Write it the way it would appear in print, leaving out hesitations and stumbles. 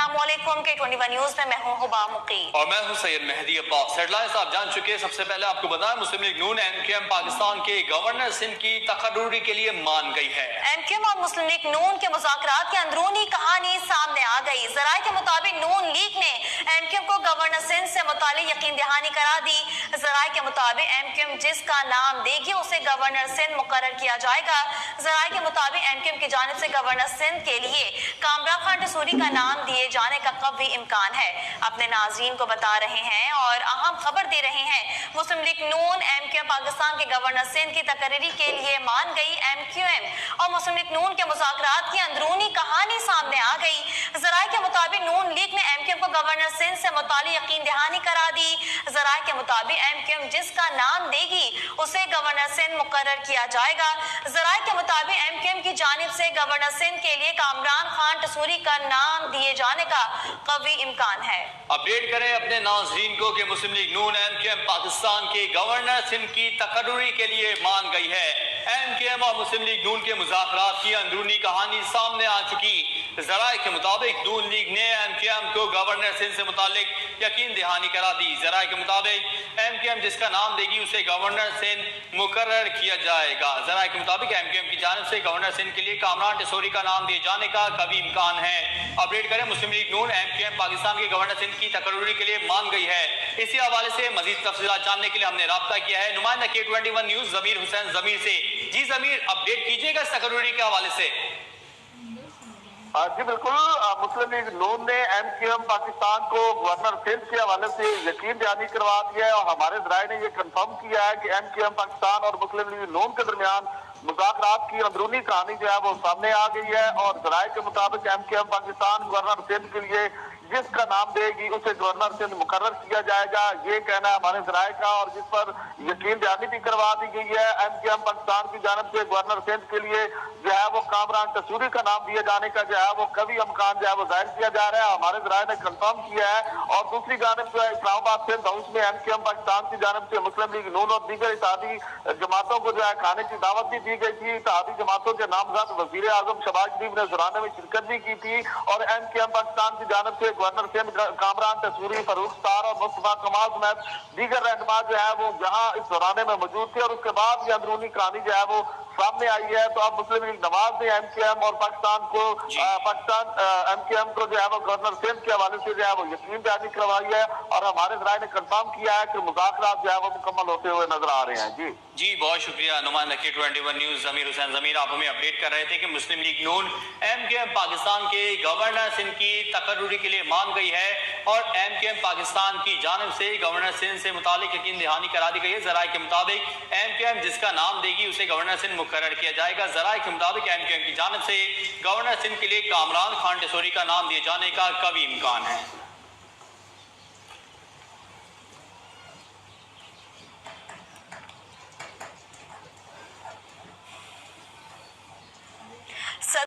अस्सलाम वालेकुम के 21 न्यूज में मैं हूं हुबा मुकीम और मैं हूं सैयद मेहदी अब्बास। हेडलाइंस आप जान चुके हैं। सबसे पहले आपको बताएं, मुस्लिम लीग नून एमक्यूएम पाकिस्तान के गवर्नर सिंध की तकर्रुरी के लिए मान गई है। एमक्यूएम और मुस्लिम लीग नून के मुज़ाकरात की अंदरूनी कहानी सामने आ गई। ज़राए के मुताबिक नून लीग ने एमक्यूएम को गवर्नर सिंध से मुतालिक यकीन दहानी करा दी। ज़राए के मुताबिक एमक्यूएम जिसका नाम देगी उसे गवर्नर सिंध मुकर्रर किया जाएगा। ज़राए के मुताबिक एमक्यूएम की जानिब से गवर्नर सिंध के लिए कामरान खान टसूरी का नाम दिए जाने का कवी इम्कान है। अपने नाज़रीन को बता रहे हैं और अहम खबर दे रहे हैं, मुस्लिम लीग नून एमक्यूएम पाकिस्तान के गवर्नर सिंध की तकरीरी के लिए मान गई। एमक्यूएम और मुस्लिम लीग नून के मुज़ाकरात की अंदरूनी कहानी सामने आ गई। ज़राए के मुताबिक नून लीग ने एमक्यूएम को गवर्नर सिंध से मुतालिक यकीन दहानी करा दी। ज़राए के मुताबिक एमक्यूएम जिसका नाम देगी उसे गवर्नर सिंध मुकर्रर किया जाएगा। ज़राए के मुताबिक एमक्यूएम की जानिब से गवर्नर सिंध के लिए कामरान खान टसूरी का नाम दिए जाने का कवी इम्कान है। अपडेट करें अपने नाज़रीन को कि मुस्लिम लीग नून एमक्यूएम पाकिस्तान के गवर्नर सिंध की तकर्रुरी के लिए मान गई है। एमक्यूएम और मुस्लिम लीग नून के मुज़ाकरात की अंदरूनी कहानी सामने आ चुकी। ज़राए के मुताबिक नून लीग ने एमक्यूएम को गवर्नर सिंध से मुतालिक यकीन दहानी करा दी। ज़राए के मुताबिक एमक्यूएम जिसका नाम देगी उसे गवर्नर सिंध मुकर्रर किया जाएगा। ज़राए के मुताबिक एमक्यूएम की जानिब से गवर्नर सिंध के लिए कामरान टसूरी का नाम दिए जाने का कभी इम्कान है। अपडेट करें, मुस्लिम लीग नून एमक्यूएम पाकिस्तान के गवर्नर सिंध की तकर्रुरी के लिए मान गई है। इसी हवाले से मजीद तफसीलात जानने के लिए हमने राब्ता किया है नुमाइंदा K21 न्यूज जमीर हुसैन जमीर से। जी जमीर, अपडेट कीजिएगा इस तकर्रुरी के हवाले से। जी बिल्कुल, मुस्लिम लीग नून ने एमक्यूएम पाकिस्तान को गवर्नर सिंध के हवाले से यकीन दहानी करवा दिया है और हमारे ज़राए ने ये कंफर्म किया है कि एमक्यूएम पाकिस्तान और मुस्लिम लीग नून के दरमियान मुज़ाकरात की अंदरूनी कहानी जो है वो सामने आ गई है। और ज़राए के मुताबिक एमक्यूएम पाकिस्तान गवर्नर सिंध के लिए जिसका नाम देगी उसे गवर्नर सिंध मुकर्रर किया जाएगा, ये कहना है हमारे ज़राए का, और जिस पर यकीन दहानी भी करवा दी गई है। एमक्यूएम पाकिस्तान की जानिब से गवर्नर सिंध के लिए जो है वो कामरान टसूरी का नाम दिए जाने का जो है वो कभी इम्कान जो है वो जाहिर किया जा रहा है, हमारे ज़राए ने कंफर्म किया है। और दूसरी जानिब जो है इस्लामाबाद सिंध हाउस में एमक्यूएम पाकिस्तान की जानिब से मुस्लिम लीग नून और दीगर इत्तेहादी जमातों को जो है खाने की दावत भी दी गई थी। इत्तेहादी जमातों के नामजद वज़ीर आज़म शहबाज शरीफ ने ज़राने में शिरकत भी की थी। और एमक्यूएम पाकिस्तान की जानिब से गवर्नर सिंध कामरान टसूरी, फरूख स्टार और मुस्तफा कमाल समेत दीगर रहनुमा जो है वो जहां इस दौराने में मौजूद थे। और उसके बाद ये अंदरूनी कहानी जो है वो सामने आई है। तो अब मुस्लिम लीग नवाज ने एमक्यूएम और एमक्यूएम को जो है वो गवर्नर सिंध के हवाले से जो है वो यकीन दहानी करवाई है और हमारे ज़राए ने कंफर्म किया है कि मुज़ाकरात जो है वो मुकम्मल होते हुए नजर आ रहे हैं। जी बहुत शुक्रिया नुमाइंदा K21 न्यूज जमीर हुसैन जमीर। आप हमें अपडेट कर रहे थे कि मुस्लिम लीग नून एमक्यूएम पाकिस्तान के गवर्नर सिंध की तकर्रुरी के लिए मान गई है और एमक्यूएम पाकिस्तान की जानिब से गवर्नर सिंध से मुतालिक यकीन दहानी करा दी गई है। ज़राए के मुताबिक एमक्यूएम जिसका नाम देगी उसे गवर्नर सिंध मुकर्रर किया जाएगा। ज़राए के मुताबिक एमक्यूएम की जानिब से गवर्नर सिंध के लिए कामरान खान टसूरी का नाम दिए जाने का कभी इम्कान है।